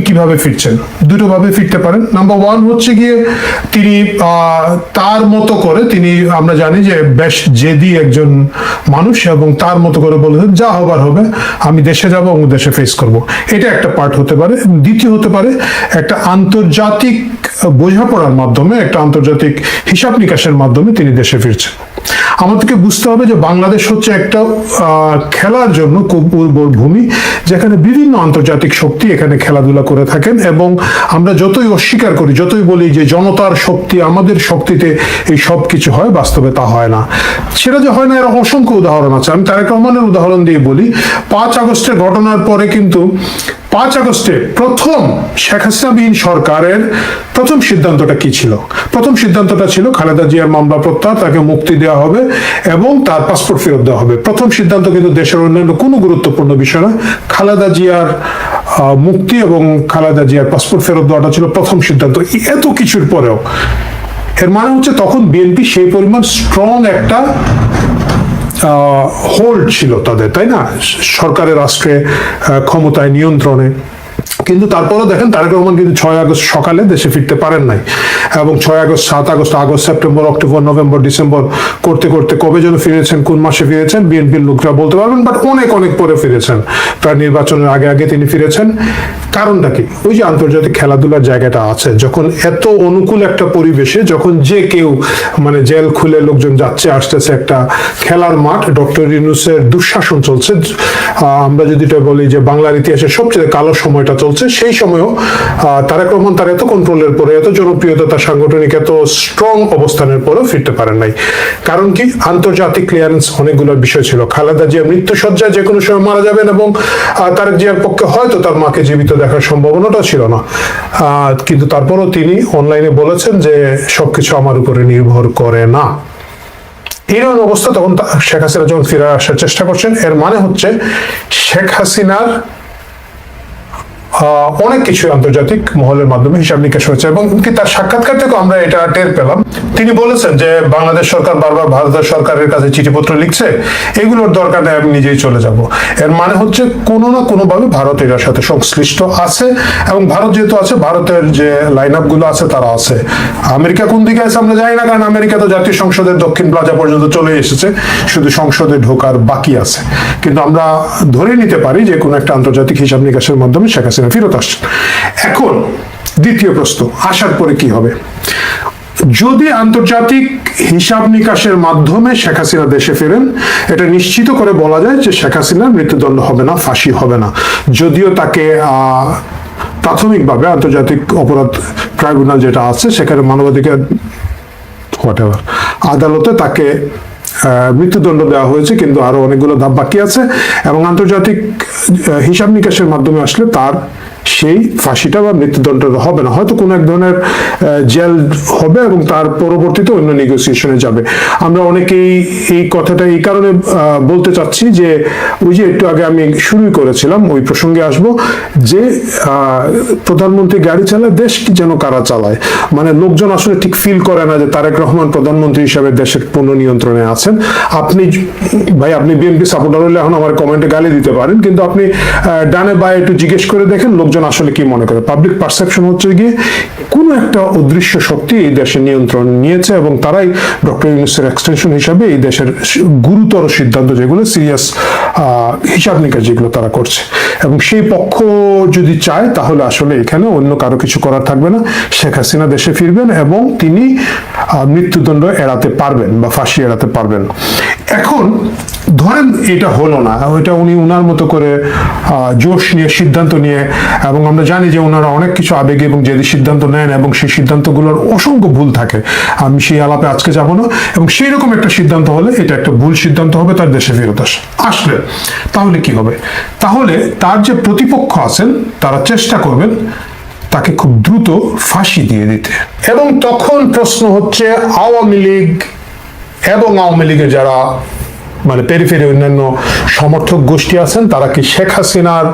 কিভাবে ফিরছেন? দুটো ভাবে ফিরতে পারেন। নাম্বার ওয়ান হচ্ছে গিয়ে তিনি তার মতো করে, তিনি আমরা জানি যে বেশ জেদি একজন মানুষ, এবং তার মতো করে বলেছেন যা হবার হবে, আমি দেশে যাব এবং দেশে ফেস করব। এটা একটা পার্ট হতে পারে। দ্বিতীয় হতে পারে একটা আন্তর্জাতিক বোঝাপড়ার মাধ্যমে, একটা আন্তর্জাতিক হিসাব নিকাশের মাধ্যমে তিনি দেশে ফিরছেন। আমাদেরকে বুঝতে হবে যে বাংলাদেশ হচ্ছে একটা খেলার জন্য খুব উর্বর ভূমি, যেখানে বিভিন্ন আন্তর্জাতিক শক্তি এখানে খেলাধুলা করে থাকেন, এবং আমরা যতই অস্বীকার করি, যতই বলি যে জনতার শক্তি, আমাদের শক্তিতে এই সব কিছু হয়, বাস্তবে তা হয় না। সেটা যে হয় না এর অসংখ্য উদাহরণ আছে। আমি তারেক রহমানের উদাহরণ দিয়ে বলি। 5 আগস্টের ঘটনার পরে কিন্তু 5 আগস্টে প্রথম শেখ হাসিনাবিহীন সরকারের প্রথম সিদ্ধান্তটা কি ছিল? প্রথম সিদ্ধান্তটা ছিল খালেদা জিয়ার মামলা প্রত্যাহার, তাকে মুক্তি দেওয়া হবে এবং তার পাসপোর্ট ফেরত দেওয়া হবে। প্রথম সিদ্ধান্ত কিন্তু দেশের অন্যান্য কোনো গুরুত্বপূর্ণ বিষয় না, খালেদা জিয়ার মুক্তি এবং খালেদা জিয়ার পাসপোর্ট ফেরত দেওয়াটা ছিল প্রথম সিদ্ধান্ত। এত কিছুর পরেও এর মানে হচ্ছে তখন বিএনপি সেই পরিমাণ স্ট্রং একটা হোল্ড ছিল তাদের, তাই না, সরকারের রাষ্ট্রে ক্ষমতায় নিয়ন্ত্রণে। কিন্তু তারপরও দেখেন তারেক রহমান কিন্তু 6 আগস্ট সকালে দেশে ফিরতে পারেন নাই, এবং 6 August, 7 August, August, September, October, November, December করতে করতে কবে যেন ফিরেছেন, কোন মাসে ফিরেছেন বিএনপির লোকরা বলতে পারবেন, বাট অনেক অনেক পরে ফিরেছেন, প্রায় নির্বাচনের আগে আগে তিনি ফিরেছেন। কারণটা কি? ওই যে আন্তর্জাতিক খেলাধুলার জায়গাটা আছে, যখন এত অনুকূল একটা পরিবেশে, যখন যে কেউ মানে জেল খুলে লোকজন যাচ্ছে আসতেছে, একটা খেলার মাঠ, ডক্টর ইউনূসের দুঃশাসন চলছে, আমরা যদি এটা বলি যে বাংলার ইতিহাসে সবচেয়ে কালো সময়টা চলছে, সেই সময়ও তারেক রহমান তার এত কন্ট্রোলের পরে, এত জনপ্রিয়তা, তার সাংগঠনিক এত স্ট্রং অবস্থানের পরেও ফিরতে পারেন নাই। কারণ কি? আন্তর্জাতিক ক্লিয়ারেন্স অনেকগুলো বিষয় ছিল। খালেদা জিয়া মৃত্যুসজ্জায় যে কোনো সময় মারা যাবেন, এবং তারেক জিয়ার পক্ষে হয়তো তার মাকে জীবিত দেখার সম্ভাবনাটা ছিল না, কিন্তু তারপরও তিনি অনলাইনে বলেছেন যে সবকিছু আমার উপরে নির্ভর করে না। এরকম অবস্থা তখন শেখ হাসিনা যখন ফিরে আসার চেষ্টা করছেন, এর মানে হচ্ছে শেখ হাসিনার অনেক কিছু আন্তর্জাতিক মহলের মাধ্যমে হিসাব নিকাশ হয়েছে, এবং তার সাক্ষাৎকার থেকে আমরা এটা টের পেলাম। তিনি বলেছেন যে বাংলাদেশ সরকার বারবার ভারতের সরকারের কাছে চিঠিপত্র লিখছে, এগুলোর দরকার নেই, আমি নিজেই চলে যাব। এর মানে হচ্ছে কোনো না কোনোভাবে ভারত এটার সাথে সংশ্লিষ্ট আছে, এবং ভারত যেহেতু আছে, ভারতের যে লাইন আপ গুলো আছে তারা আছে। আমেরিকা কোন দিকে আছে আমরা জানি না, কারণ আমেরিকা তো জাতীয় সংসদের দক্ষিণ প্লাজা পর্যন্ত চলে এসেছে, শুধু সংসদে ঢোকার বাকি আছে। কিন্তু আমরা ধরে নিতে পারি যে কোনো একটা আন্তর্জাতিক হিসাব নিকাশের মাধ্যমে শেখ হাসিনা ফেরত আসছেন। এখন দ্বিতীয় প্রশ্ন, আসার পরে কি হবে? যদি আন্তর্জাতিক হিসাব নিকাশের মাধ্যমে শেখ হাসিনা দেশে ফেরেন, এটা নিশ্চিত করে বলা যায় যে শেখ হাসিনার মৃত্যুদণ্ড হবে না, ফাঁসি হবে না। যদিও তাকে প্রাথমিকভাবে আন্তর্জাতিক অপরাধ ট্রাইব্যুনাল যেটা আছে, সেখানে মানবাধিকার আদালতে তাকে মৃত্যুদণ্ড দেওয়া হয়েছে, কিন্তু আরো অনেকগুলো ধাপ বাকি আছে, এবং আন্তর্জাতিক হিসাব নিকাশের মাধ্যমে আসলে তার সেই ফাঁসিটা বা মৃত্যুদণ্ডটা হবে না, হয়তো কোনো এক ধরনের জেল হবে, এবং তার পরবর্তীতে অন্য নেগোসিয়েশনে যাবে। আমরা অনেকেই এই কথাটা এই কারণে বলতে চাচ্ছি যে ওই যে একটু আগে আমি শুরু করেছিলাম, ওই প্রসঙ্গে আসব, যে প্রধানমন্ত্রী গাড়ি চালায়, দেশ কি যেন কারা চালায়। মানে লোকজন আসলে ঠিক ফিল করে না যে তারেক রহমান প্রধানমন্ত্রী হিসাবে দেশের পূর্ণ নিয়ন্ত্রণে আছেন। আপনি ভাই, আপনি বিএনপি সাপোর্টার হলে এখন আমার কমেন্টে গালি দিতে পারেন, কিন্তু আপনি ডানে বায়ে একটু জিজ্ঞেস করে দেখেন লোকজন আসলে কি মনে করে। পাবলিক পারসেপশন হচ্ছে গিয়ে কোনো একটা অদৃশ্য শক্তি এই দেশের নিয়ন্ত্রণ নিয়েছে, এবং তারাই ডক্টর ইউনূসের এক্সটেনশন হিসাবে এই দেশের গুরুতর সিদ্ধান্ত, যেগুলো সিরিয়াস হিসাব নিকাশ যেগুলো তারা করছে, এবং সেই পক্ষ যদি চায় তাহলে আসলে এখানে অন্য কারো কিছু করার থাকবে না। শেখ হাসিনা দেশে ফিরবেন এবং তিনি মৃত্যুদণ্ড এড়াতে পারবেন বা ফাঁসি এড়াতে পারবেন। এখন ধরেন এটা হলো না, ওইটা উনি উনার মতো করে জোশ নিয়ে সিদ্ধান্ত নিয়ে, এবং আমরা জানি যে ওনারা অনেক কিছু আবেগে এবং জেদি সিদ্ধান্ত নেন, এবং সেই সিদ্ধান্তগুলোর অসংখ্য ভুল থাকে। আমি সেই আলাপে আজকে যাব না, এবং সেই রকম একটা সিদ্ধান্ত হলে এটা একটা ভুল সিদ্ধান্ত হবে তার দেশে ফেরত আসলে, তাহলে কি হবে? তাহলে তার যে প্রতিপক্ষ আছেন তারা চেষ্টা করবেন তাকে খুব দ্রুত ফাঁসি দিয়ে দিতে। এবং তখন প্রশ্ন হচ্ছে আওয়ামী লীগ এবং আওয়ামী লীগের যারা মানে পেরিফেরি অন্যান্য সমর্থক গোষ্ঠী আছেন, তারা কি শেখ হাসিনার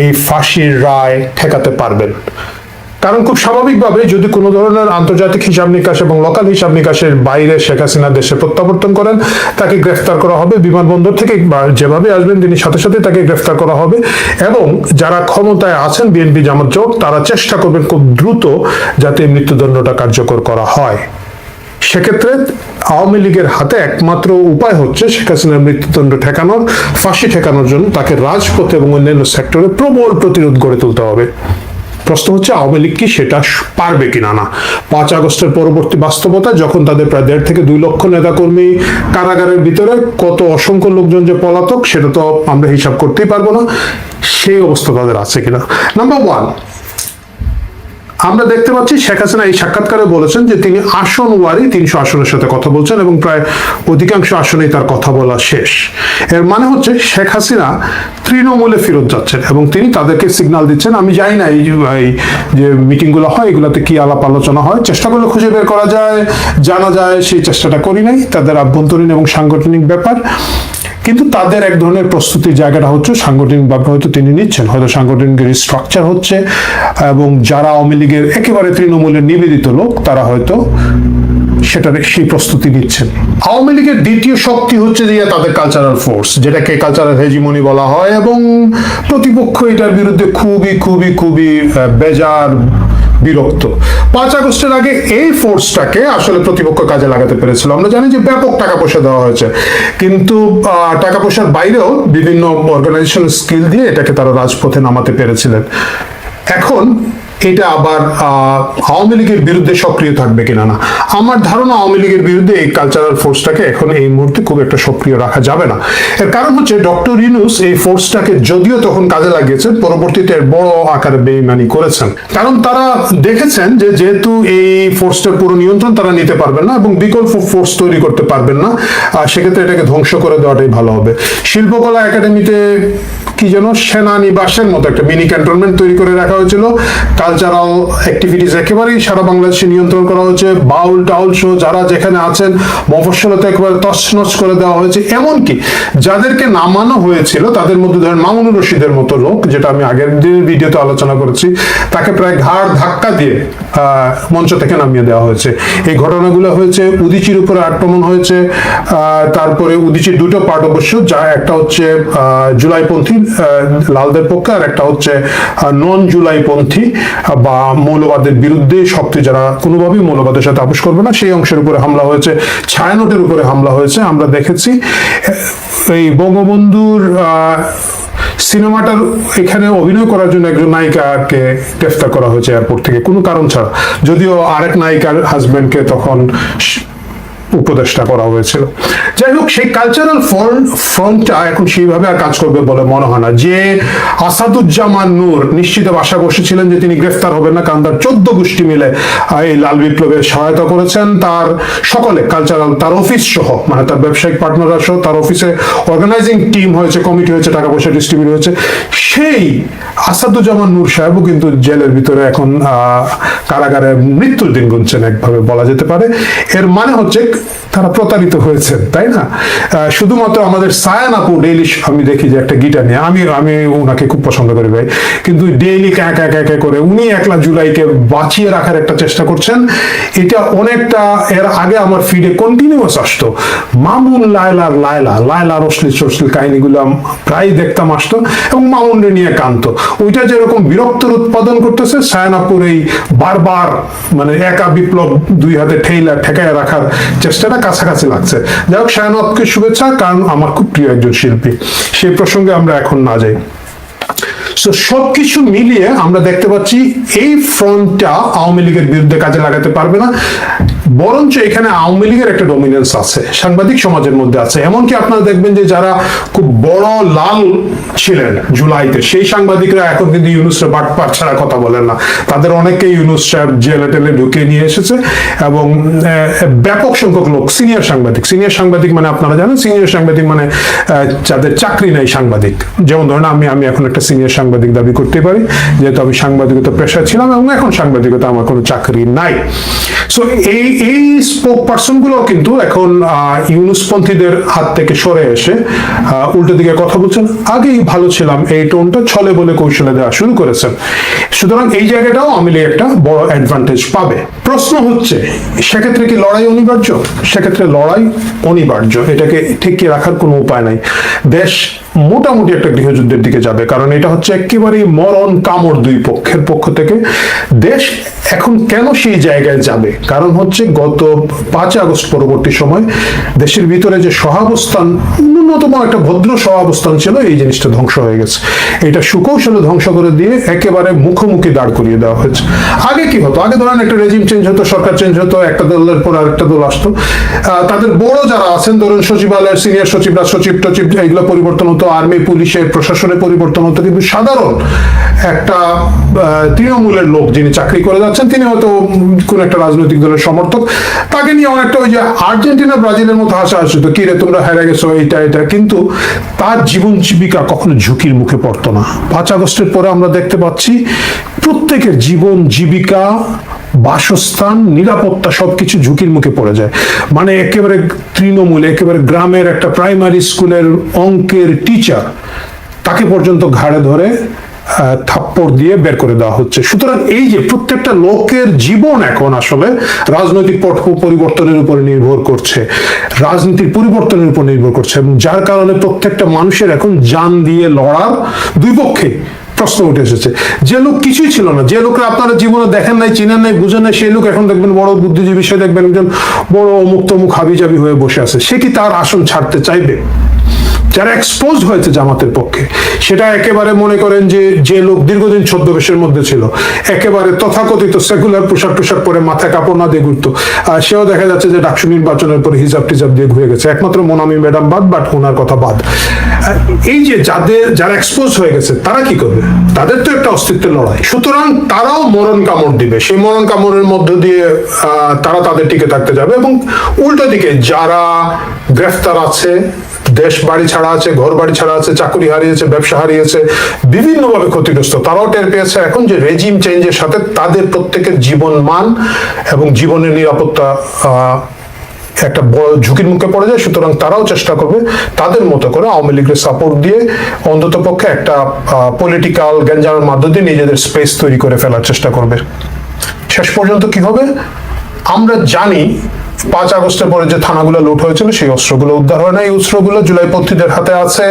এই ফাঁসির রায় ঠেকাতে পারবেন? কারণ খুব স্বাভাবিকভাবে যদি কোনো ধরনের আন্তর্জাতিক হিসাব নিকাশ এবং লোকাল হিসাব নিকাশের বাইরে শেখ হাসিনা দেশে প্রত্যাবর্তন করেন, তাকে গ্রেফতার করা হবে বিমানবন্দর থেকে, বা যেভাবে আসবেন তিনি সাথে সাথে তাকে গ্রেফতার করা হবে। এবং যারা ক্ষমতায় আছেন বিএনপি জামাত জোট, তারা চেষ্টা করবেন খুব দ্রুত যাতে মৃত্যুদণ্ডটা কার্যকর করা হয়। সেক্ষেত্রে আওয়ামী লীগের হাতে একমাত্র উপায় হচ্ছে শেখ হাসিনার মৃত্যুদণ্ড ঠেকানোর, ফাঁসি ঠেকানোর জন্য তাকে রাজপথে এবং অন্যান্য সেক্টরে প্রবল প্রতিরোধ গড়ে তুলতে হবে। প্রশ্ন হচ্ছে আওয়ামী লীগ কি সেটা পারবে কিনা না। 5 আগস্টের পরবর্তী বাস্তবতা, যখন তাদের প্রায় 1.5 থেকে 2 লক্ষ নেতাকর্মী কারাগারের ভিতরে, কত অসংখ্য লোকজন যে পলাতক সেটা তো আমরা হিসাব করতেই পারবো না, সেই অবস্থা তাদের আছে কিনা। নাম্বার 1, আমরা দেখতে পাচ্ছি শেখ হাসিনা এই সাক্ষাৎকারে বলেছেন যে তিনি আসন ওয়ারি 300 আসনের সাথে কথা বলছেন এবং প্রায় অধিকাংশ আসনেই তার কথা বলা শেষ। এর মানে হচ্ছে শেখ হাসিনা তৃণমূলে ফেরত যাচ্ছেন এবং তিনি তাদেরকে সিগন্যাল দিচ্ছেন। আমি জানি না এই যে মিটিংগুলো হয় এগুলোতে কি আলাপ আলোচনা হয়, চেষ্টা করলে খুঁজে বের করা যায়, জানা যায়, সেই চেষ্টাটা করি নাই, তাদের আভ্যন্তরীণ এবং সাংগঠনিক ব্যাপার। কিন্তু তাদের এক ধরনের প্রস্তুতির জায়গাটা হচ্ছে সাংগঠনিকভাবে হয়তো তিনি নিচ্ছেন, হয়তো সাংগঠনিক রিস্ট্রাকচার হচ্ছে, এবং যারা আওয়ামী লীগের একেবারে তৃণমূলের নিবেদিত লোক তারা হয়তো সেটার সেই প্রস্তুতি নিচ্ছেন। আওয়ামী লীগের দ্বিতীয় শক্তি হচ্ছে যে তাদের কালচারাল ফোর্স, যেটাকে কালচারাল হেজিমনি বলা হয়, এবং প্রতিপক্ষ এটার বিরুদ্ধে খুবই খুবই খুবই বেজার, বিরক্ত। 5 আগস্টের আগে এই ফোর্সটাকে আসলে প্রতিপক্ষ কাজে লাগাতে পেরেছিল। আমরা জানি যে ব্যাপক টাকা পয়সা দেওয়া হয়েছে, কিন্তু টাকা পয়সার বাইরেও বিভিন্ন অর্গানাইজেশন স্কিল দিয়ে এটাকে তারা রাজপথে নামাতে পেরেছিলেন। এখন এটা আবার আওয়ামী লীগের বিরুদ্ধে সক্রিয় থাকবে কিনা না। আমার ধারণা আওয়ামী লীগের বিরুদ্ধে এই কালচারাল ফোর্সটাকে এখন এই মুহূর্তে খুব একটা সক্রিয় রাখা যাবে না। এর কারণ হচ্ছে ডক্টর ইউনূস এই ফোর্সটাকে যদিও তখন কাজে লাগিয়েছেন, পরবর্তীতে বড় আকারে বেইমানি করেছেন। কারণ তারা দেখেছেন যে যেহেতু এই ফোর্সটার পুরো নিয়ন্ত্রণ তারা নিতে পারবেন না এবং বিকল্প ফোর্স তৈরি করতে পারবেন না, সেক্ষেত্রে এটাকে ধ্বংস করে দেওয়াটাই ভালো হবে। শিল্পকলা একাডেমিতে কি যেন সেনানিবাসের মতো একটা মিনি ক্যান্টনমেন্ট তৈরি করে রাখা হয়েছিল। কালচারাল অ্যাক্টিভিটিস একেবারেই সারা বাংলাদেশে নিয়ন্ত্রণ করা হয়েছে। বাউল টাউল শো যারা যেখানে আছেন মফস্বলতে একেবারে তছনছ করে দেওয়া হয়েছে। এমনকি যাদেরকে নামানো হয়েছিল তাদের মধ্যে ধরেন মামুনুর রশিদের মতো লোক, যেটা আমি আগের দিনের ভিডিওতে আলোচনা করেছি, তাকে প্রায় ঘাড় ধাক্কা দিয়ে মঞ্চ থেকে নামিয়ে দেওয়া হয়েছে। এই ঘটনাগুলো হয়েছে। উদীচীর উপরে আক্রমণ হয়েছে। তারপরে উদীচীর দুটো পার্ট অবশ্য, যা একটা হচ্ছে জুলাইপন্থী লালদের পক্ষে, আর একটা হচ্ছে নন জুলাইপন্থী বা মৌলবাদের বিরুদ্ধে শক্তি, যারা কোনোভাবেই মৌলবাদের সাথে আপোষ করবে না, সেই অংশের উপরে হামলা হয়েছে। ছায়ানটের উপরে হামলা হয়েছে। আমরা দেখেছি এই বঙ্গবন্ধুর সিনেমাটার এখানে অভিনয় করার জন্য একজন নায়িকাকে গ্রেফতার করা হয়েছে এয়ারপোর্ট থেকে কোনো কারণ ছাড়া, যদিও আরেক নায়িকার হাজবেন্ডকে তখন উপদেষ্টা করা হয়েছিল। যাই হোক, সেই কালচারাল ফ্রন্টটা এখন সেইভাবে আর কাজ করবে বলে মনে হয় না। যে আসাদুজ্জামান নূর নিশ্চিত আশা বসেছিলেন যে তিনি গ্রেফতার হবেন না, কারণ তার 14 গোষ্ঠী মিলে এই লাল বিপ্লবের সহায়তা করেছেন। তার সকলে কালচারাল, তার অফিস সহ, মানে তার ব্যবসায়িক পার্টনাররা সহ, তার অফিসে অর্গানাইজিং টিম হয়েছে, কমিটি হয়েছে, টাকা পয়সা ডিস্ট্রিবিউট হয়েছে। সেই আসাদুজ্জামান নূর সাহেবও কিন্তু জেলের ভিতরে এখন কারাগারে মৃত্যুর দিন গুনছেন, একভাবে বলা যেতে পারে। এর মানে হচ্ছে তারা প্রতারিত হয়েছেন, তাই না? শুধুমাত্র আমাদের সায়ান আপু ডেইলি, আমি দেখি যে একটা গিটার নিয়ে, আমি ওনাকে খুব পছন্দ করি ভাই, কিন্তু ডেইলি একা করে উনি 1 জুলাইকে বাঁচিয়ে রাখার একটা চেষ্টা করছেন। এটা অনেকটা এর আগে আমার ফিডে কন্টিনিউয়াস আসতো, মামুন লায়লার অশ্লীল কাহিনীগুলো প্রায় দেখতাম আসতো এবং মামুনরে নিয়ে কানতো। ওইটা যেরকম বিরক্তর উৎপাদন করতেছে, সায়ান আপুর এই বারবার মানে একা বিপ্লব 2 হাতে ঠেকায় রাখার চেষ্টাটা কাছাকাছি লাগছে। যাই হোক, শায়নাতকে শুভেচ্ছা, কারণ আমার খুব প্রিয় একজন শিল্পী। সেই প্রসঙ্গে আমরা এখন না যাই। সবকিছু মিলিয়ে আমরা দেখতে পাচ্ছি এই ফ্রন্টটা আওয়ামী লীগের বিরুদ্ধে কাজে লাগাতে পারবে না, বরঞ্চ এখানে আওয়ামী লীগের একটা ডমিনেন্স আছে, সাংবাদিক সমাজের মধ্যে আছে। এমনকি আপনারা দেখবেন যে যারা খুব বড় লাল ছিলেন জুলাইতে, সেই সাংবাদিকরা এখন কিন্তু ইউনূসের বাটপার ছাড়া কথা বলেন না। তাদের অনেকে ইউনূস সাহেব জেলে টেলে ঢুকিয়ে নিয়ে এসেছে এবং ব্যাপক সংখ্যক লোক সিনিয়র সাংবাদিক মানে আপনারা জানেন, সিনিয়র সাংবাদিক মানে যাদের চাকরি নেই সাংবাদিক। যেমন ধরেন আমি এখন একটা সিনিয়র সাংবাদিক দাবি করতে পারি, যেহেতু আমি সাংবাদিকতা পেশায় ছিলাম এবং এখন সাংবাদিকতা আমার কোনো চাকরি নাই। সো এই স্পোক পার্সন গুলো কিন্তু এখন ইউনুসপন্থীদের হাত থেকে সরে এসে উল্টো দিকে কথা বলছেন। আগেই ভালো ছিলাম এই টোনটা ছলে বলে কৌশলে দেওয়া শুরু করেছেন। সুতরাং এই জায়গাটাও আওয়ামী লীগ একটা বড় অ্যাডভান্টেজ পাবে। প্রশ্ন হচ্ছে সেক্ষেত্রে কি লড়াই অনিবার্য? সেক্ষেত্রে লড়াই অনিবার্য, এটাকে ঠেকিয়ে রাখার কোনো উপায় নাই। দেশ মোটামুটি একটা গৃহযুদ্ধের দিকে যাবে, কারণ এটা হচ্ছে একেবারেই মরণ কামড় দুই পক্ষের পক্ষ থেকে। দেশ এখন কেন সেই জায়গায় যাবে? কারণ হচ্ছে গত 5 আগস্ট পরবর্তী সময় দেশের ভিতরে যে সহাবস্থান, ন্যূনতম একটা ভদ্র সহাবস্থান ছিল, এই জিনিসটা ধ্বংস হয়ে গেছে। এটা সুকৌশলে ধ্বংস করে দিয়ে একেবারে মুখোমুখি দাঁড় করিয়ে দেওয়া হয়েছে। আগে কি হতো? আগে ধরেন একটা রেজিম চেঞ্জ হতো, সরকার চেঞ্জ হতো, একটা দলের পর আরেকটা দল আসতো, তাদের বড় যারা আছেন, ধরুন সচিবালয়ের সিনিয়র সচিবরা, সচিব টচিব, এগুলো পরিবর্তন হতো, আর্মি পুলিশের প্রশাসনের পরিবর্তন হতো, কিন্তু সাধারণ একটা তৃণমূলের লোক যিনি চাকরি করে যাচ্ছেন, তিনি হয়তো কোন একটা রাজনৈতিক দলের সমর্থক, তাকে নিয়ে অনেকটা ওই যে আর্জেন্টিনা ব্রাজিলের মতো হাসাহাসি হতো, কি রে তোমরা হেরে গেছো, এটা, কিন্তু তার জীবন জীবিকা কখনো ঝুঁকির মুখে পড়তো না। 5 আগস্টের পরে আমরা দেখতে পাচ্ছি প্রত্যেকের জীবন জীবিকা, বাসস্থান, নিরাপত্তা সবকিছু ঝুঁকির মুখে পড়ে যায়। মানে একেবারে তৃণমূল, একেবারে গ্রামের একটা প্রাইমারি স্কুলের অঙ্কের টিচার, তাকে পর্যন্ত ঘাড়ে ধরে থাপ্পড় দিয়ে বের করে দেওয়া হচ্ছে। সুতরাং এই যে প্রত্যেকটা লোকের জীবন এখন আসলে রাজনৈতিক পট পরিবর্তনের উপর নির্ভর করছে, রাজনীতির পরিবর্তনের উপর নির্ভর করছে, এবং যার কারণে প্রত্যেকটা মানুষের এখন জান দিয়ে লড়ার দুই পক্ষে প্রশ্ন উঠে এসেছে। যে লোক কিছুই ছিল না, যে লোকরা আপনারা জীবনে দেখেন নাই, চিনেন নাই, বুঝেন নাই, সেই লোক এখন দেখবেন বড় বুদ্ধিজীবী, সে দেখবেন একজন বড় অমুক তমুক হাবিজাবি হয়ে বসে আছে। সে কি তার আসন ছাড়তে চাইবে? যারা এক্সপোজ হয়েছে জামাতের পক্ষে, সেটা একেবারে মনে করেন যে লোক দীর্ঘদিন ছদ্মবেশের মধ্যে ছিল, একেবারে তথাকথিত সেকুলার পোশাক টোশাক পরে মাথায় কাপড় না দিয়ে ঘুরতো, সেও দেখা যাচ্ছে যে ডাকসু নির্বাচনের পরে হিজাব টিজাব দিয়ে ঘুরে গেছে, একমাত্র মোনামি ম্যাডাম বাদ, বাট ওনার কথা বাদ। এই যে যারা এক্সপোজ হয়ে গেছে, তারা কি করবে? তাদের তো একটা অস্তিত্বের লড়াই। সুতরাং তারাও মরণ কামড় দিবে, সেই মরণ কামড়ের মধ্য দিয়ে তারা তাদের টিকে থাকতে যাবে। এবং উল্টো দিকে যারা গ্রেফতার আছে, দেশ বাড়ি ছাড়া আছে, ঘর বাড়ি ছাড়া আছে, চাকরি হারিয়েছে, ব্যবসা হারিয়েছে, বিভিন্নভাবে ক্ষতিগ্রস্ত, তারাও টের পেয়েছে এখন যে রেজিম চেঞ্জের সাথে তাদের প্রত্যেকের জীবন মান এবং জীবনের নিরাপত্তা একটা বড় ঝুঁকির মুখে পড়ে যায়। সুতরাং তারাও চেষ্টা করবে তাদের মতো করে আওয়ামী লীগের সাপোর্ট দিয়ে অন্তত পক্ষে একটা পলিটিক্যাল গ্যাঞ্জামের মাধ্যমে দিয়ে নিজেদের স্পেস তৈরি করে ফেলার চেষ্টা করবে। শেষ পর্যন্ত কি হবে আমরা জানি। 5 আগস্টের পরে যে থানাগুলো লুট হয়েছিল, সেই অস্ত্রগুলো উদ্ধার হয় না। এই অস্ত্রগুলো জুলাইপন্থীদের হাতে আছে।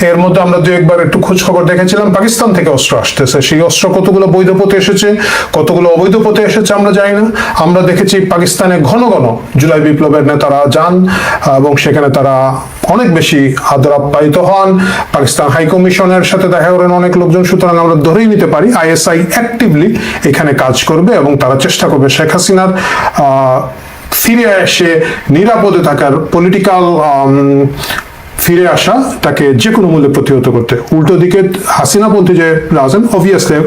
এর মধ্যে আমরা দু একবার একটু খোঁজ খবর দেখেছিলাম, পাকিস্তান থেকে অস্ত্র আসতেছে। সেই অস্ত্র কতগুলো বৈধ পথে এসেছে, কতগুলো অবৈধ পথে এসেছে আমরা জানি না। আমরা দেখেছি পাকিস্তানে ঘন ঘন জুলাই বিপ্লবের নেতারা যান এবং সেখানে তারা অনেক বেশি আদর আপ্যায়িত হন। পাকিস্তান হাই কমিশনের সাথে দেখা করেন অনেক লোকজন। সুতরাং আমরা ধরেই নিতে পারি আইএসআই অ্যাক্টিভলি এখানে কাজ করবে এবং তারা চেষ্টা করবে শেখ হাসিনার ফিরে এসে নিরাপদে থাকার, পলিটিক্যাল ফিরে আসা, তাকে যে কোনো মূল্যে প্রতিহত করতে। উল্টো দিকে হাসিনাপন্থী যে রাজেন, অবভিয়াসলি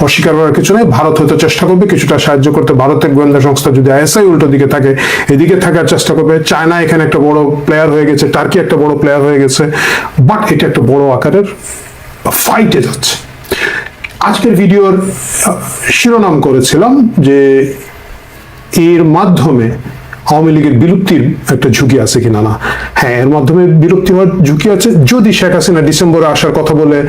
অস্বীকার করার কিছু নেই, ভারত হয়তো চেষ্টা করবে কিছুটা সাহায্য করতে। ভারতের গোয়েন্দা সংস্থা যদি আইএসআই উল্টো দিকে থাকে, এদিকে থাকার চেষ্টা করবে। চায়না এখানে একটা বড় প্লেয়ার হয়ে গেছে, টার্কি একটা বড় প্লেয়ার হয়ে গেছে, বাট এটা একটা বড় আকারের ফাইটে যাচ্ছে। আজকের ভিডিওর শিরোনাম করেছিলাম যে এর মাধ্যমে আওয়ামী লীগের বিলুপ্তির একটা ঝুঁকি আছে কিনা। না, হ্যাঁ, এর মাধ্যমে বিলুপ্তি হওয়ার ঝুঁকি আছে যদি শেখ হাসিনা ডিসেম্বরে আসার কথা বলে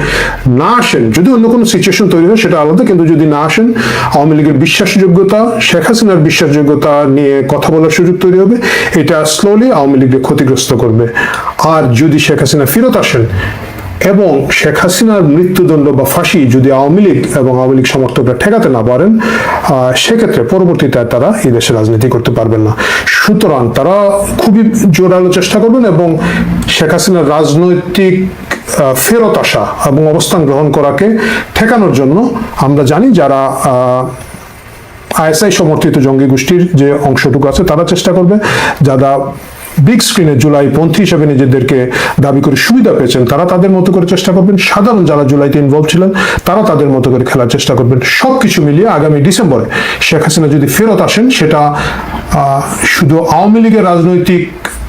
না আসেন। যদি অন্য কোনো সিচুয়েশন তৈরি হয় সেটা আলাদা, কিন্তু যদি না আসেন, আওয়ামী লীগের বিশ্বাসযোগ্যতা, শেখ হাসিনার বিশ্বাসযোগ্যতা নিয়ে কথা বলার সুযোগ তৈরি হবে। এটা স্লোলি আওয়ামী লীগকে ক্ষতিগ্রস্ত করবে। আর যদি শেখ হাসিনা ফেরত আসেন এবং শেখ হাসিনার মৃত্যুদণ্ড বা ফাঁসি যদি আওয়ামী লীগ এবং আওয়ামী লীগ সমর্থকরা ঠেকাতে না পারেন, সেক্ষেত্রে পরবর্তীতে তারা এই দেশে রাজনীতি করতে পারবেন না। সুতরাং তারা খুবই জোরালো চেষ্টা করবেন এবং শেখ হাসিনার রাজনৈতিক ফেরত আসা এবং অবস্থান গ্রহণ করাকে ঠেকানোর জন্য আমরা জানি যারা আইএসআই সমর্থিত জঙ্গি গোষ্ঠীর যে অংশটুকু আছে তারা চেষ্টা করবে, যারা বিগ স্ক্রিনে জুলাই পন্থী হিসেবে নিজেদেরকে দাবি করে সুবিধা পেয়েছেন তারা তাদের মতো করে চেষ্টা করবেন, সাধারণ যারা জুলাইতে ইনভলভ ছিলেন তারা তাদের মতো করে খেলার চেষ্টা করবেন। সবকিছু মিলিয়ে আগামী ডিসেম্বরে শেখ হাসিনা যদি ফেরত আসেন, সেটা শুধু আওয়ামী লীগের রাজনৈতিক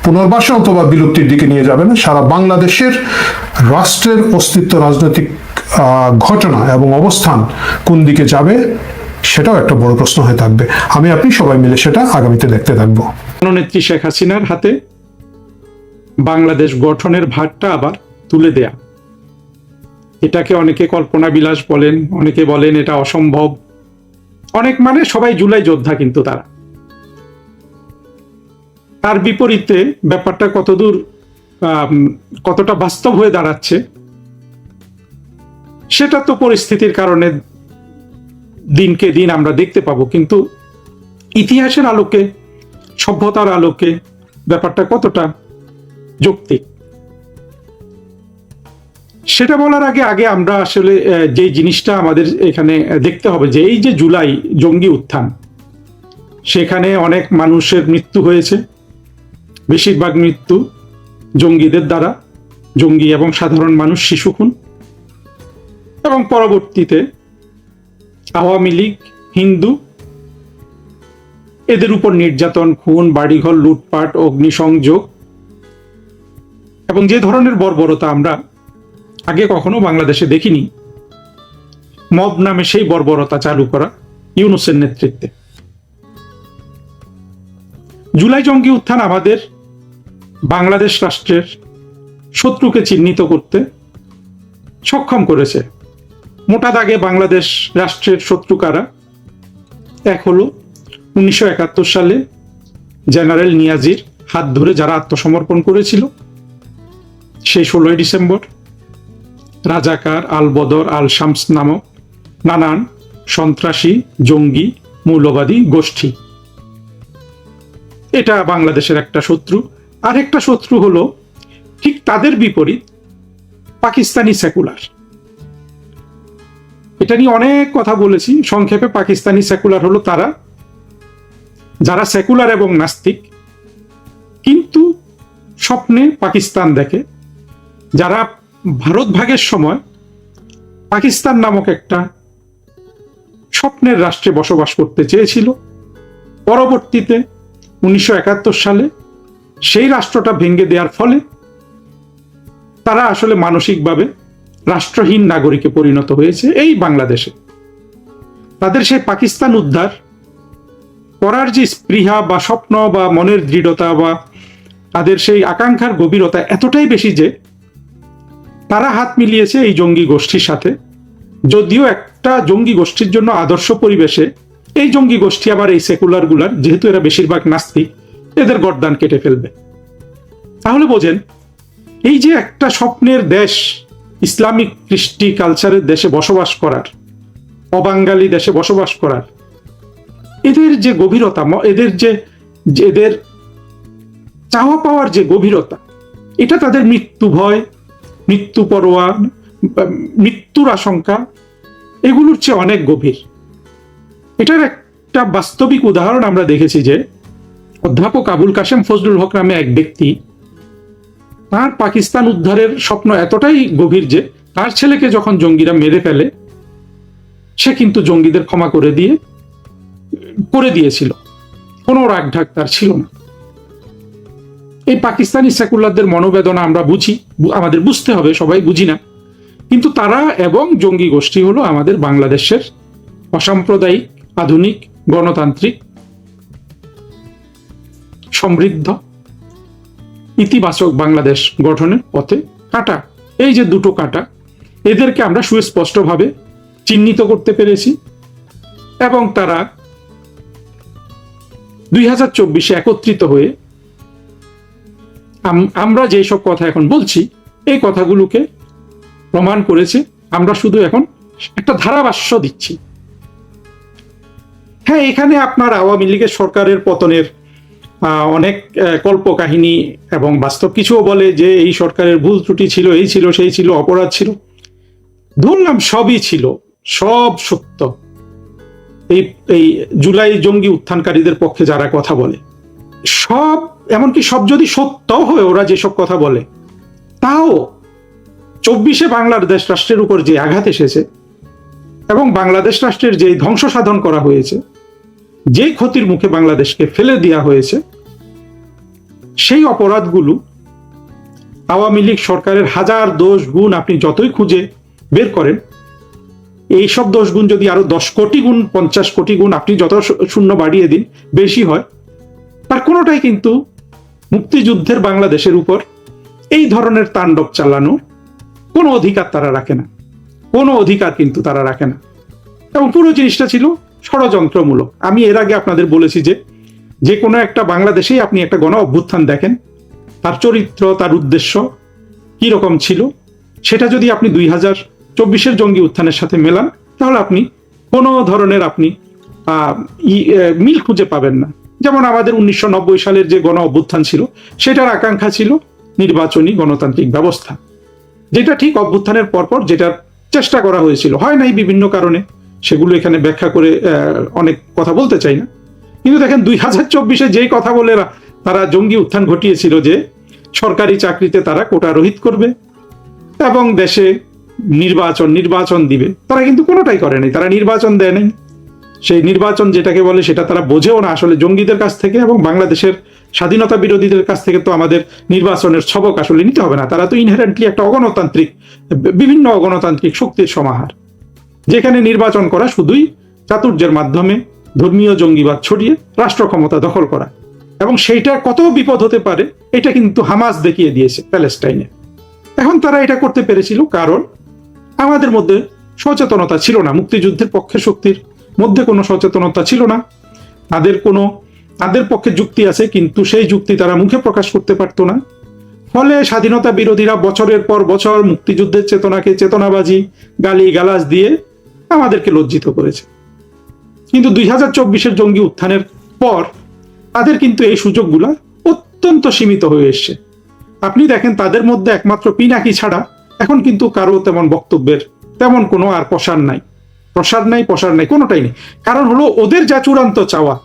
পুনর্বাসন অথবা বিলুপ্তির দিকে নিয়ে যাবে না, সারা বাংলাদেশের রাষ্ট্রের অস্তিত্ব, রাজনৈতিক ঘটনা এবং অবস্থান কোন দিকে যাবে সেটাও একটা বড় প্রশ্ন হয়ে থাকবে। আমি আপনি সবাই মিলে সেটা আগামীতে দেখতে থাকবো। নেত্রী শেখ হাসিনার হাতে বাংলাদেশ গঠনের ভারটা আবার তুলে দেয়া, এটাকে অনেকে কল্পনা বিলাস বলেন, অনেকে বলেন এটা অসম্ভব, অনেক মানে সবাই জুলাই যোদ্ধা, কিন্তু তার বিপরীতে ব্যাপারটা কতদূর কতটা বাস্তব হয়ে দাঁড়াচ্ছে সেটা তো পরিস্থিতির কারণে দিনকে দিন আমরা দেখতে পাবো, কিন্তু ইতিহাসের আলোকে, সভ্যতার আলোকে ব্যাপারটা কতটা যৌক্তিক সেটা বলার আগে আমরা আসলে যে জিনিসটা আমাদের এখানে দেখতে হবে, যে এই যে জুলাই জঙ্গি উত্থান, সেখানে অনেক মানুষের মৃত্যু হয়েছে, বেশিরভাগ মৃত্যু জঙ্গিদের দ্বারা, জঙ্গি এবং সাধারণ মানুষ, শিশু খুন, এবং পরবর্তীতে আওয়ামী লীগ, হিন্দু, এদের উপর নির্যাতন, খুন, বাড়িঘর লুটপাট, অগ্নিসংযোগ, এবং যে ধরনের বর্বরতা আমরা আগে কখনো বাংলাদেশে দেখিনি, মব নামে সেই বর্বরতা চালু করা ইউনূসের নেতৃত্বে। জুলাই জঙ্গি উত্থান আমাদের বাংলাদেশ রাষ্ট্রের শত্রুকে চিহ্নিত করতে সক্ষম করেছে। মোটা দাগে বাংলাদেশ রাষ্ট্রের শত্রু কারা? এক হলো 1971 সালে জেনারেল নিয়াজির হাত ধরে যারা আত্মসমর্পণ করেছিল, সেই 16 ডিসেম্বর রাজাকার, আল বদর, আল শামস নামক নানান সন্ত্রাসী, জঙ্গি, মৌলবাদী গোষ্ঠী, এটা বাংলাদেশের একটা শত্রু। আরেকটা শত্রু হলো ঠিক তাদের বিপরীত পাকিস্তানি সেকুলার। এটা নিয়ে অনেক কথা বলেছি, সংক্ষেপে পাকিস্তানি সেকুলার হলো তারা যারা সেকুলার এবং নাস্তিক, কিন্তু স্বপ্নে পাকিস্তান দেখে, যারা ভারত ভাগের সময় পাকিস্তান নামক একটা স্বপ্নের রাষ্ট্রে বসবাস করতে চেয়েছিল, পরবর্তীতে 1971 সালে সেই রাষ্ট্রটা ভেঙে দেওয়ার ফলে তারা আসলে মানসিকভাবে রাষ্ট্রহীন নাগরিকে পরিণত হয়েছে এই বাংলাদেশে। তাদের সেই পাকিস্তান উদ্ধার করার যে স্পৃহা বা স্বপ্ন বা মনের দৃঢ়তা বা তাদের সেই আকাঙ্ক্ষার গভীরতা এতটাই বেশি যে তারা হাত মিলিয়েছে এই জঙ্গি গোষ্ঠীর সাথে। যদিও একটা জঙ্গি গোষ্ঠীর জন্য আদর্শ পরিবেশে এই জঙ্গি গোষ্ঠী আবার এই সেকুলার গুলার, যেহেতু এরা বেশিরভাগ নাস্তিক, এদের গর্দান কেটে ফেলবে। তাহলে বোঝেন, এই যে একটা স্বপ্নের দেশ, ইসলামিক কৃষ্টি কালচারের দেশে বসবাস করার, অবাঙ্গালি দেশে বসবাস করার, এদের যে গভীরতা, এদের চাওয়া পাওয়ার যে গভীরতা, এটা তাদের মৃত্যু ভয়, মৃত্যু পরোয়া, মৃত্যুর আশঙ্কা, এগুলোর চেয়ে অনেক গভীর। এটার একটা বাস্তবিক উদাহরণ আমরা দেখেছি যে অধ্যাপক আবুল কাশেম ফজলুল হক নামে এক ব্যক্তি, তার পাকিস্তান উদ্ধারের স্বপ্ন এতটাই গভীর যে তার ছেলেকে যখন জঙ্গিরা মেরে ফেলে, সে কিন্তু জঙ্গিদের ক্ষমা করে দিয়েছিল, কোনো রাগ ঢাক তার ছিল না। এই পাকিস্তানি সেকুলারদের মনোবেদনা আমরা বুঝি, আমাদের বুঝতে হবে, সবাই বুঝি না, কিন্তু তারা এবং জঙ্গি গোষ্ঠী হলো আমাদের বাংলাদেশের অসাম্প্রদায়িক, আধুনিক, গণতান্ত্রিক, সমৃদ্ধ, ইতিবাচক বাংলাদেশ গঠনের পথে কাঁটা। এই যে দুটো কাঁটা, এদেরকে আমরা সুস্পষ্টভাবে চিহ্নিত করতে পেরেছি, এবং তারা 2024 একত্রিত হয়ে আমরা যেসব কথা এখন বলছি, এই কথাগুলোকে প্রমাণ করেছে। আমরা শুধু এখন একটা ধারাভাষ্য দিচ্ছি। হ্যাঁ, এখানে আপনার আওয়ামী লীগের সরকারের পতনের অনেক কল্পকাহিনী এবং বাস্তব কিছুও বলে যে এই সরকারের ভুল ত্রুটি ছিল, এই ছিল, সেই ছিল, অপরাধ ছিল। ধরলাম সবই ছিল, সব সত্য। এই জুলাই জঙ্গি উত্থানকারীদের পক্ষে যারা কথা বলে, সব, এমনকি সব যদি সত্য হয় ওরা যেসব কথা বলে, তাও 24-এ বাংলাদেশ রাষ্ট্রের উপর যে আঘাত এসেছে এবং বাংলাদেশ রাষ্ট্রের যে ধ্বংস সাধন করা হয়েছে, যে ক্ষতির মুখে বাংলাদেশকে ফেলে দেওয়া হয়েছে, সেই অপরাধগুলো আওয়ামী লীগ সরকারের হাজার দোষ গুণ আপনি যতই খুঁজে বের করেন, এইসব 10 গুণ যদি আরো 10 কোটি গুণ 50 কোটি গুণ আপনি যত শূন্য বাড়িয়ে দিন বেশি হয়, তার কোনোটাই কিন্তু মুক্তিযুদ্ধের বাংলাদেশের উপর এই ধরনের তাণ্ডব চালানো কোনো অধিকার তারা রাখে না, কোনো অধিকার কিন্তু তারা রাখে না। এবং পুরো জিনিসটা ছিল ষড়যন্ত্রমূলক। আমি এর আগে আপনাদের বলেছি যে কোনো একটা বাংলাদেশেই আপনি একটা গণ অভ্যুত্থান দেখেন, তার চরিত্র, তার উদ্দেশ্য কি রকম ছিল, সেটা যদি আপনি 2024-এর জঙ্গি উত্থানের সাথে মেলান, তাহলে আপনি কোনো ধরনের আপনি মিল খুঁজে পাবেন না। যেমন আমাদের 1990 সালের যে গণ অভ্যুত্থান ছিল, সেটার আকাঙ্ক্ষা ছিল নির্বাচনী গণতান্ত্রিক ব্যবস্থা, যেটা ঠিক অভ্যুত্থানের পরপর যেটার চেষ্টা করা হয়েছিল, হয় নাই বিভিন্ন কারণে, সেগুলো এখানে ব্যাখ্যা করে অনেক কথা বলতে চাই না। কিন্তু দেখেন 2024-এ যেই কথা বলে তারা জঙ্গি উত্থান ঘটিয়েছিল যে সরকারি চাকরিতে তারা কোটা রহিত করবে এবং দেশে নির্বাচন দিবে, তারা কিন্তু কোনোটাই করে নাই, তারা নির্বাচন দেয় নাই। সেই নির্বাচন যেটাকে বলে সেটা তারা বোঝেও না আসলে। জঙ্গিদের কাছ থেকে এবং বাংলাদেশের স্বাধীনতা বিরোধীদের কাছ থেকে তো আমাদের নির্বাচনের সবক আসলে নিতে হবে না, তারা তো ইনহেরেন্টলি একটা অগণতান্ত্রিক, বিভিন্ন অগণতান্ত্রিক শক্তির সমাহার, যেখানে নির্বাচন করা শুধুই চাতুর্যের মাধ্যমে ধর্মীয় জঙ্গিবাদ ছড়িয়ে রাষ্ট্র ক্ষমতা দখল করা। এবং সেইটা কত বিপদ হতে পারে এটা কিন্তু হামাস দেখিয়ে দিয়েছে প্যালেস্টাইনে। এখন তারা এটা করতে পেরেছিল কারণ আমাদের মধ্যে সচেতনতা ছিল না, মুক্তিযুদ্ধের পক্ষের শক্তির মধ্যে কোনো সচেতনতা ছিল না। তাদের পক্ষে যুক্তি আছে, কিন্তু সেই যুক্তি তারা মুখে প্রকাশ করতে পারতো না। ফলে স্বাধীনতা বিরোধীরা বছরের পর বছর মুক্তিযুদ্ধের চেতনাকে চেতনাবাজি, গালি গালাজ দিয়ে আমাদেরকে লজ্জিত করেছে। কিন্তু 2024-এর জঙ্গি উত্থানের পর তাদের কিন্তু এই সুযোগগুলো অত্যন্ত সীমিত হয়ে এসছে। আপনি দেখেন তাদের মধ্যে একমাত্র পিনাকি ছাড়া এখন কিন্তু কারো তেমন বক্তব্যের তেমন কোনো আর প্রসার নাই, কোনোটাই নেই। কারণ হলো ওদের যা চূড়ান্ত চাওয়া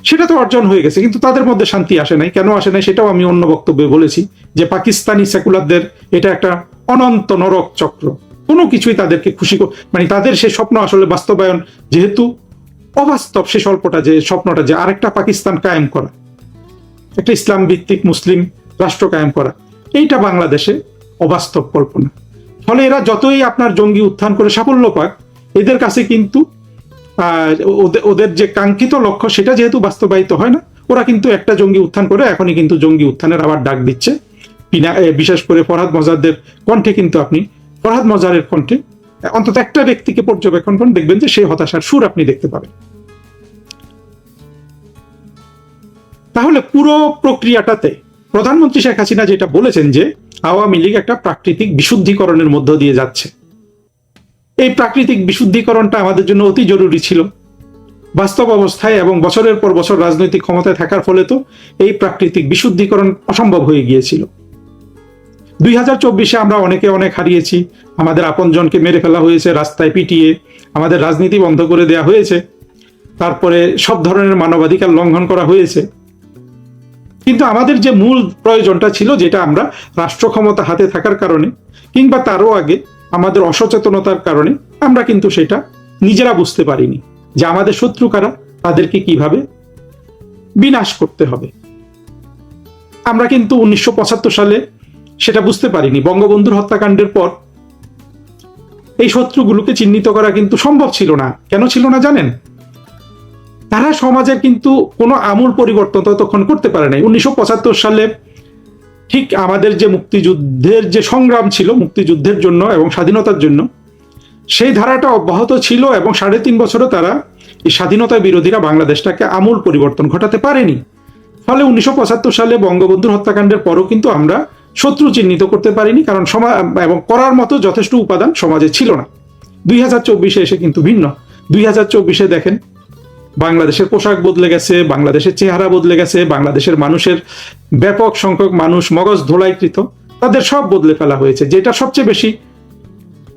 সেটা তো অর্জন হয়ে গেছে, কিন্তু তাদের মধ্যে শান্তি আসে নাই। কেন আসে নাই সেটাও আমি অন্য বক্তব্যে বলেছি, যে পাকিস্তানি সেকুলারদের এটা একটা অনন্ত নরক চক্র, কোনো কিছুই তাদেরকে খুশি, মানে তাদের সে স্বপ্ন আসলে বাস্তবায়ন যেহেতু অবাস্তব, সে স্বপ্নটা যে আরেকটা পাকিস্তান কায়েম করা, একটা ইসলাম ভিত্তিক মুসলিম রাষ্ট্র কায়েম করা, এইটা বাংলাদেশে অবাস্তব কল্পনা। ফলে এরা যতই আপনার জঙ্গি উত্থান করে সাফল্য পাক, এদের কাছে কিন্তু ওদের যে কাঙ্ক্ষিত লক্ষ্য সেটা যেহেতু বাস্তবায়িত হয় না, ওরা কিন্তু একটা জঙ্গি উত্থান করে এখনই কিন্তু জঙ্গি উত্থানের আবার ডাক দিচ্ছে। বিশেষ করে ফরহাদ মজারদের কণ্ঠে কিন্তু আপনি ফরহাদ মজারের কণ্ঠে অন্তত একটা ব্যক্তিকে পর্যবেক্ষণ করেন, দেখবেন যে সেই হতাশার সুর আপনি দেখতে পাবেন। তাহলে পুরো প্রক্রিয়াটাতে প্রধানমন্ত্রী শেখ হাসিনা যেটা বলেছেন যে আওয়ামী লীগ একটা প্রাকৃতিক বিশুদ্ধিকরণের মধ্য দিয়ে যাচ্ছে, এই প্রাকৃতিক বিশুদ্ধিকরণটা আমাদের জন্য অতি জরুরি ছিল। বাস্তব অবস্থায় এবং বছরের পর বছর রাজনৈতিক ক্ষমতায় থাকার ফলে তো এই প্রাকৃতিক বিশুদ্ধিকরণ অসম্ভব হয়ে গিয়েছিল। 2024-এ আমরা অনেকে অনেক হারিয়েছি, আমাদের আপনজনকে মেরে ফেলা হয়েছে, রাস্তায় পিটিয়ে আমাদের রাজনীতি বন্ধ করে দেওয়া হয়েছে, তারপরে সব ধরনের মানবাধিকার লঙ্ঘন করা হয়েছে। কিন্তু আমাদের যে মূল প্রয়োজনটা ছিল, যেটা আমরা রাষ্ট্র ক্ষমতা হাতে থাকার কারণে কিংবা তারও আগে আমাদের অসচেতনতার কারণে আমরা কিন্তু সেটা নিজেরা বুঝতে পারিনি, যে আমাদের শত্রু কারা, তাদেরকে কিভাবে বিনাশ করতে হবে। আমরা কিন্তু 1975 সালে সেটা বুঝতে পারিনি। বঙ্গবন্ধুর হত্যাকাণ্ডের পর এই শত্রুগুলোকে চিহ্নিত করা কিন্তু সম্ভব ছিল না। কেন ছিল না জানেন? তারা সমাজের কিন্তু কোনো আমূল পরিবর্তন ততক্ষণ করতে পারে নাই। 1975 সালে ঠিক আমাদের যে মুক্তিযুদ্ধের যে সংগ্রাম ছিল মুক্তিযুদ্ধের জন্য এবং স্বাধীনতার জন্য, সেই ধারাটা অব্যাহত ছিল এবং 3.5 বছরে তারা এই স্বাধীনতা বিরোধীরা বাংলাদেশটাকে আমূল পরিবর্তন ঘটাতে পারেনি। ফলে 1975 সালে বঙ্গবন্ধুর হত্যাকাণ্ডের পরও কিন্তু আমরা শত্রু চিহ্নিত করতে পারিনি, কারণ এবং করার মতো যথেষ্ট উপাদান সমাজে ছিল না। 2024-এ এসে কিন্তু ভিন্ন। 2024-এ দেখেন বাংলাদেশের পোশাক বদলে গেছে, বাংলাদেশের চেহারা বদলে গেছে, বাংলাদেশের মানুষের ব্যাপক সংখ্যক মানুষ মগজ ধোলাইকৃত, তাদের সব বদলে ফেলা হয়েছে। যেটা সবচেয়ে বেশি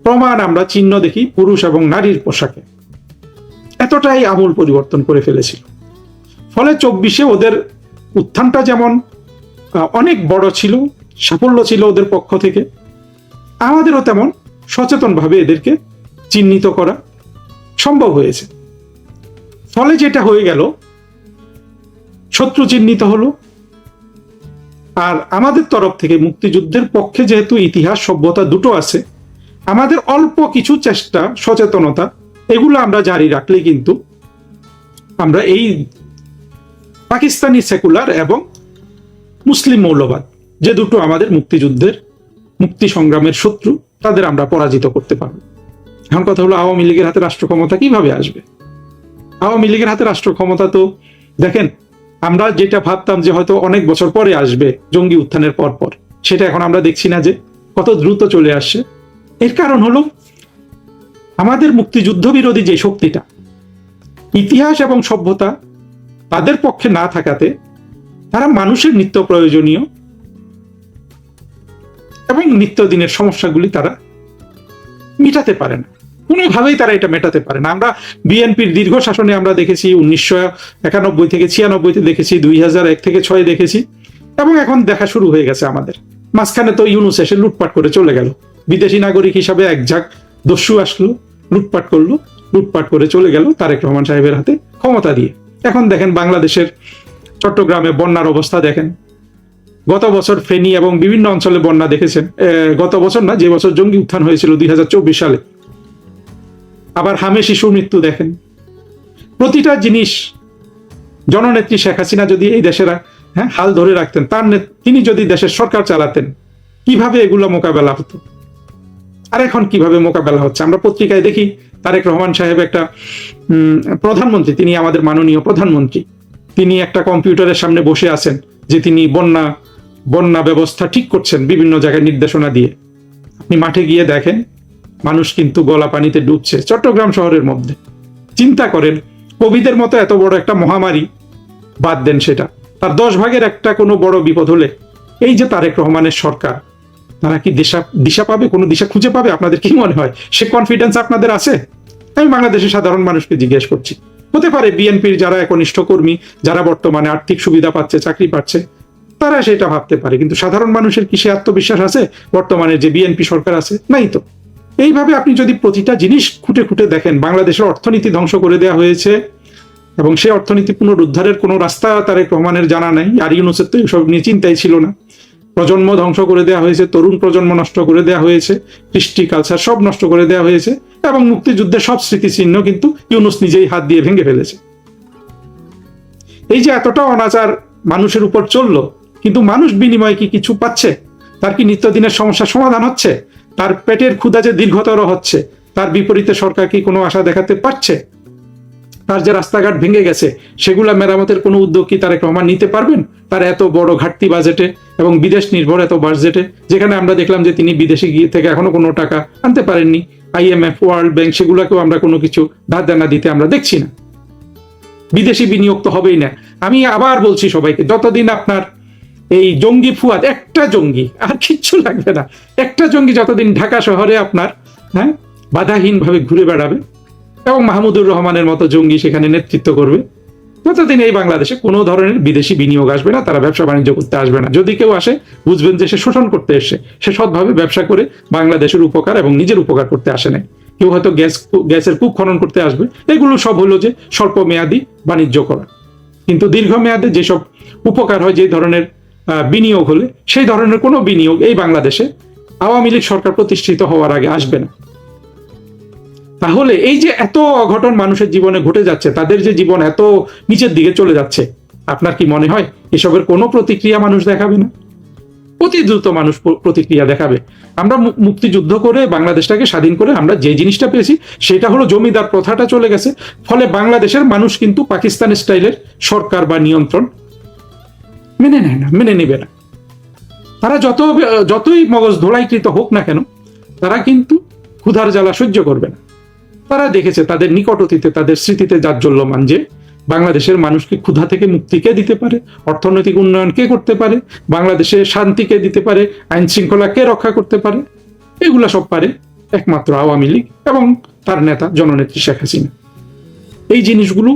প্রমাণ আমরা চিহ্ন দেখি পুরুষ এবং নারীর পোশাকে, এতটাই আমূল পরিবর্তন করে ফেলেছিল। ফলে 24-এ ওদের উত্থানটা যেমন অনেক বড় ছিল, সাফল্য ছিল ওদের পক্ষ থেকে, আমাদেরও তেমন সচেতনভাবে এদেরকে চিহ্নিত করা সম্ভব হয়েছে। ফলে যেটা হয়ে গেল, শত্রু চিহ্নিত হলো, আর আমাদের তরফ থেকে মুক্তিযুদ্ধের পক্ষে যেহেতু ইতিহাস সভ্যতা দুটো আছে, আমাদের অল্প কিছু চেষ্টা, সচেতনতা, এগুলো আমরা জারি রাখলে কিন্তু আমরা এই পাকিস্তানি সেকুলার এবং মুসলিম মৌলবাদ, যে দুটো আমাদের মুক্তিযুদ্ধের, মুক্তি সংগ্রামের শত্রু, তাদের আমরা পরাজিত করতে পারবো। এখন কথা হলো, আওয়ামী লীগের হাতে রাষ্ট্র ক্ষমতা কিভাবে আসবে? আওয়ামী লীগের হাতে রাষ্ট্র ক্ষমতা তো দেখেন, আমরা যেটা ভাবতাম যে হয়তো অনেক বছর পরে আসবে জঙ্গি উত্থানের পর পর, সেটা এখন আমরা দেখছি না যে কত দ্রুত চলে আসছে। এর কারণ হলো আমাদের মুক্তিযুদ্ধ বিরোধী যে শক্তিটা, ইতিহাস এবং সভ্যতা তাদের পক্ষে না থাকাতে তারা মানুষের নিত্য প্রয়োজনীয় এবং নিত্যদিনের সমস্যাগুলি তারা মিটাতে পারে না, কোনোভাবেই তারা এটা মেটাতে পারে না। আমরা বিএনপির দীর্ঘ শাসনে আমরা দেখেছি, 1991 থেকে 96-তে দেখেছি, 2001 থেকে 6 দেখেছি, এবং এখন দেখা শুরু হয়ে গেছে আমাদের। মাঝখানে তো ইউনূস এসে লুটপাট করে চলে গেল, বিদেশি নাগরিক হিসাবে এক ঝাঁক দস্যু আসলো, লুটপাট করলো, লুটপাট করে চলে গেল তারেক রহমান সাহেবের হাতে ক্ষমতা দিয়ে। এখন দেখেন বাংলাদেশের চট্টগ্রামে বন্যার অবস্থা দেখেন। গত বছর ফেনী এবং বিভিন্ন অঞ্চলে বন্যা দেখেছেন, গত বছর না, যে বছর জঙ্গি উত্থান হয়েছিল 2024 সালে। আবার হামে শিশুর মৃত্যু দেখেন। প্রতিটা জিনিস জননেত্রী শেখ হাসিনা যদি এই দেশের হাল ধরে রাখতেন, তিনি যদি দেশের সরকার চালাতেন, কিভাবে এগুলো মোকাবেলা হতো। আর এখন কিভাবে মোকাবেলা হচ্ছে আমরা পত্রিকায় দেখি, তারেক রহমান সাহেব একটা প্রধানমন্ত্রী, তিনি আমাদের মাননীয় প্রধানমন্ত্রী, তিনি একটা কম্পিউটারের সামনে বসে আছেন যে তিনি বন্যা ব্যবস্থা ঠিক করছেন বিভিন্ন জায়গায় নির্দেশনা দিয়ে। আপনি মাঠে গিয়ে দেখেন মানুষ কিন্তু গলা পানিতে ডুবছে চট্টগ্রাম শহরের মধ্যে। চিন্তা করেন, কোভিডের মতো এত বড় একটা মহামারী বাদ দেন, সেটা তার 10 ভাগের একটা কোনো বড় বিপদ হলে এই যে তারেক রহমানের সরকার, তারা কি দিশা পাবে, কোনো দিশা খুঁজে পাবে? আপনাদের কি মনে হয় সে কনফিডেন্স আপনাদের আছে? আমি বাংলাদেশের সাধারণ মানুষকে জিজ্ঞেস করছি। হতে পারে বিএনপির যারা একনিষ্ঠ কর্মী, যারা বর্তমানে আর্থিক সুবিধা পাচ্ছে, চাকরি পাচ্ছে, তারা সেটা ভাবতে পারে, কিন্তু সাধারণ মানুষের কি সে আত্মবিশ্বাস আছে বর্তমানে যে বিএনপি সরকার আছে? নাই তো। এইভাবে আপনি যদি প্রতিটা জিনিস খুঁটে খুঁটে দেখেন, বাংলাদেশের অর্থনীতি ধ্বংস করে দেওয়া হয়েছে এবং সেই অর্থনীতি পুনরুদ্ধারের কোনো রাস্তা তারেক রহমানের জানা নাই। আর ইউনূসের তো এসব নিয়ে চিন্তাই ছিল না। প্রজন্ম ধ্বংস করে দেওয়া হয়েছে, তরুণ প্রজন্ম নষ্ট করে দেওয়া হয়েছে, কৃষ্টি কালচার সব নষ্ট করে দেওয়া হয়েছে, এবং মুক্তিযুদ্ধের সব স্মৃতিচিহ্ন কিন্তু ইউনূস নিজেই হাত দিয়ে ভেঙে ফেলেছে। এই যে এতটা অনাচার মানুষের উপর চললো, কিন্তু মানুষ বিনিময়ে কি কিছু পাচ্ছে? তার কি নিত্যদিনের সমস্যার সমাধান হচ্ছে? তার পেটের ক্ষুধা যে দীর্ঘতর হচ্ছে, তার বিপরীতে সরকার কি কোনো আশা দেখাতে পারছে? তার যে রাস্তাঘাট ভেঙে গেছে, সেগুলা মেরামতের কোনো উদ্যোগ কি তারেক রহমান নিতে পারবেন তার এত বড় ঘাটতি বাজেটে এবং বিদেশ নির্ভর এত বাজেটে, যেখানে আমরা দেখলাম যে তিনি বিদেশে গিয়ে থেকে এখনো কোনো টাকা আনতে পারেননি। IMF, ওয়ার্ল্ড ব্যাংক, সেগুলোকেও আমরা কোনো কিছু ধার দেনা দিতে আমরা দেখছি না। বিদেশি বিনিয়োগ তো হবেই না। আমি আবার বলছি সবাইকে, যতদিন আপনার এই জঙ্গি ফুয়াদ, একটা জঙ্গি, আর কিচ্ছু লাগবে না, একটা জঙ্গি যতদিন ঢাকা শহরে আপনার বাধাহীনভাবে ঘুরে বেড়াবে এবং মাহমুদুর রহমানের মতো জঙ্গি সেখানে নেতৃত্ব করবে, ততদিন এই বাংলাদেশে কোনো ধরনের বিদেশি বিনিয়োগ আসবে না, তারা ব্যবসা বাণিজ্য করতে আসবে না। যদি কেউ আসে, বুঝবেন যে সে শোষণ করতে এসে, সে সৎভাবে ব্যবসা করে বাংলাদেশের উপকার এবং নিজের উপকার করতে আসে নাই। কেউ হয়তো গ্যাসের কূপ খনন করতে আসবে। এগুলো সব হলো যে স্বল্প মেয়াদী বাণিজ্য করা, কিন্তু দীর্ঘমেয়াদে যেসব উপকার হয়, যে ধরনের বিনিয়োগ হলে, সেই ধরনের কোনো বিনিয়োগ এই বাংলাদেশে আওয়ামী লীগ সরকার প্রতিষ্ঠিত হওয়ার আগে আসবে না। তাহলে এই যে এত অঘটন মানুষের জীবনে ঘটে যাচ্ছে, তাদের যে জীবন এত নিচের দিকে চলে যাচ্ছে, আপনার কি মনে হয় এসবের কোনো প্রতিক্রিয়া মানুষ দেখাবে না? অতি দ্রুত মানুষ প্রতিক্রিয়া দেখাবে। আমরা মুক্তিযুদ্ধ করে বাংলাদেশটাকে স্বাধীন করে আমরা যে জিনিসটা পেয়েছি, সেটা হলো জমিদার প্রথাটা চলে গেছে। ফলে বাংলাদেশের মানুষ কিন্তু পাকিস্তান স্টাইলের সরকার বা নিয়ন্ত্রণ মেনে নেয় না, মেনে নেবে না। তারা যতই মগজ ধোলাইকৃত হোক না কেন, তারা কিন্তু ক্ষুধার জ্বালা সহ্য করবে না। তারা দেখেছে তাদের নিকট অতীতে, তাদের স্মৃতিতে জাজ্জল্যমান যে বাংলাদেশের মানুষকে ক্ষুধা থেকে মুক্তি কে দিতে পারে, অর্থনৈতিক উন্নয়ন কে করতে পারে, বাংলাদেশে শান্তি কে দিতে পারে, আইন শৃঙ্খলা কে রক্ষা করতে পারে, এগুলা সব পারে একমাত্র আওয়ামী লীগ এবং তার নেতা জননেত্রী শেখ হাসিনা। এই জিনিসগুলো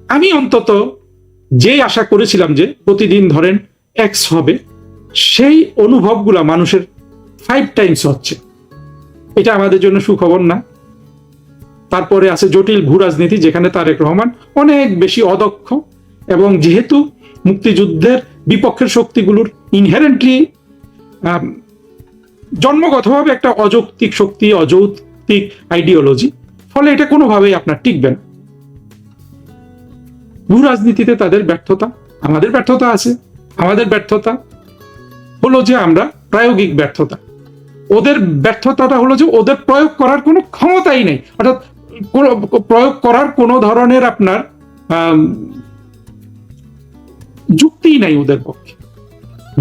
আমি অন্তত যে আশা করেছিলাম যে প্রতিদিন ধরেন X হবে, সেই অনুভবগুলা মানুষের 5 টাইমস হচ্ছে। এটা আমাদের জন্য সুখবর না। তারপরে আছে জটিল ভূ রাজনীতি, যেখানে তারেক রহমান অনেক বেশি অদক্ষ, এবং যেহেতু মুক্তিযুদ্ধের বিপক্ষের শক্তিগুলোর ইনহেরেন্টলি জন্মগতভাবে একটা অযৌক্তিক শক্তি, অযৌক্তিক আইডিওলজি, ফলে এটা কোনোভাবেই আপনার টিকবে না। ভূ রাজনীতিতে তাদের ব্যর্থতা, আমাদের ব্যর্থতা আছে। আমাদের ব্যর্থতা হলো যে আমরা প্রায়োগিক ব্যর্থতা, ওদের ব্যর্থতাটা হলো যে ওদের প্রয়োগ করার কোনো ক্ষমতাই নেই, অর্থাৎ প্রয়োগ করার কোনো ধরনের আপনার যুক্তিই নাই ওদের পক্ষে।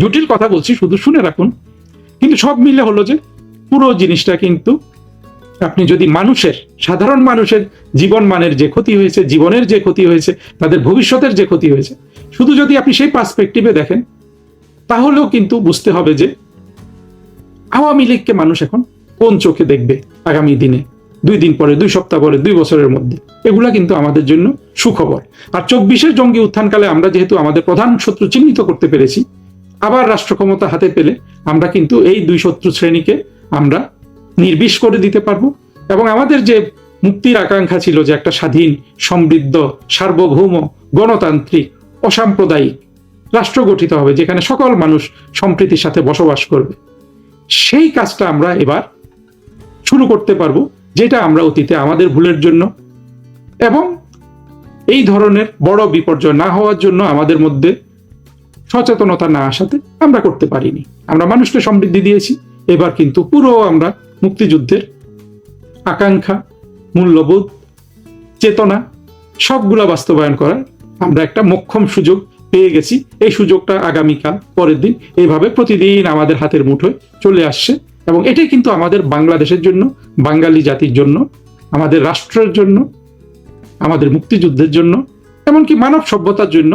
জটিল কথা বলছি, শুধু শুনে রাখুন। কিন্তু সব মিলে হলো যে পুরো জিনিসটা কিন্তু আপনি যদি মানুষের, সাধারণ মানুষের জীবন মানের যে ক্ষতি হয়েছে, জীবনের যে ক্ষতি হয়েছে, তাদের ভবিষ্যতের যে ক্ষতি হয়েছে, শুধু যদি আপনি সেই পার্সপেক্টিভে দেখেন, তাহলেও কিন্তু বুঝতে হবে যে আওয়ামী লীগকে মানুষ এখন কোন চোখে দেখবে আগামী দিনে, 2 দিন পরে, 2 সপ্তাহ পরে, 2 বছরের মধ্যে। এগুলা কিন্তু আমাদের জন্য সুখবর। আর 24-এর জঙ্গি উত্থানকালে আমরা যেহেতু আমাদের প্রধান শত্রু চিহ্নিত করতে পেরেছি, আবার রাষ্ট্র ক্ষমতা হাতে পেলে আমরা কিন্তু এই 2 শত্রু শ্রেণীকে আমরা নির্বিষ করে দিতে পারবো। এবং আমাদের যে মুক্তির আকাঙ্ক্ষা ছিল যে একটা স্বাধীন, সমৃদ্ধ, সার্বভৌম, গণতান্ত্রিক, অসাম্প্রদায়িক রাষ্ট্র গঠিত হবে, যেখানে সকল মানুষ সম্প্রীতির সাথে বসবাস করবে, সেই কাজটা আমরা এবার শুরু করতে পারবো, যেটা আমরা অতীতে আমাদের ভুলের জন্য এবং এই ধরনের বড় বিপর্যয় না হওয়ার জন্য আমাদের মধ্যে সচেতনতা না আসাতে আমরা করতে পারিনি। আমরা মানুষকে সমৃদ্ধি দিয়েছি, এবার কিন্তু পুরো আমরা মুক্তিযুদ্ধের আকাঙ্ক্ষা, মূল্যবোধ, চেতনা সবগুলা বাস্তবায়ন করার আমরা একটা মোক্ষম সুযোগ পেয়ে গেছি। এই সুযোগটা আগামীকাল, পরের দিন, এইভাবে প্রতিদিন আমাদের হাতের মুঠোয় চলে আসছে। এবং এটাই কিন্তু আমাদের বাংলাদেশের জন্য, বাঙালি জাতির জন্য, আমাদের রাষ্ট্রের জন্য, আমাদের মুক্তিযুদ্ধের জন্য, এমনকি মানব সভ্যতার জন্য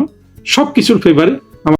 সবকিছুর ফেভারে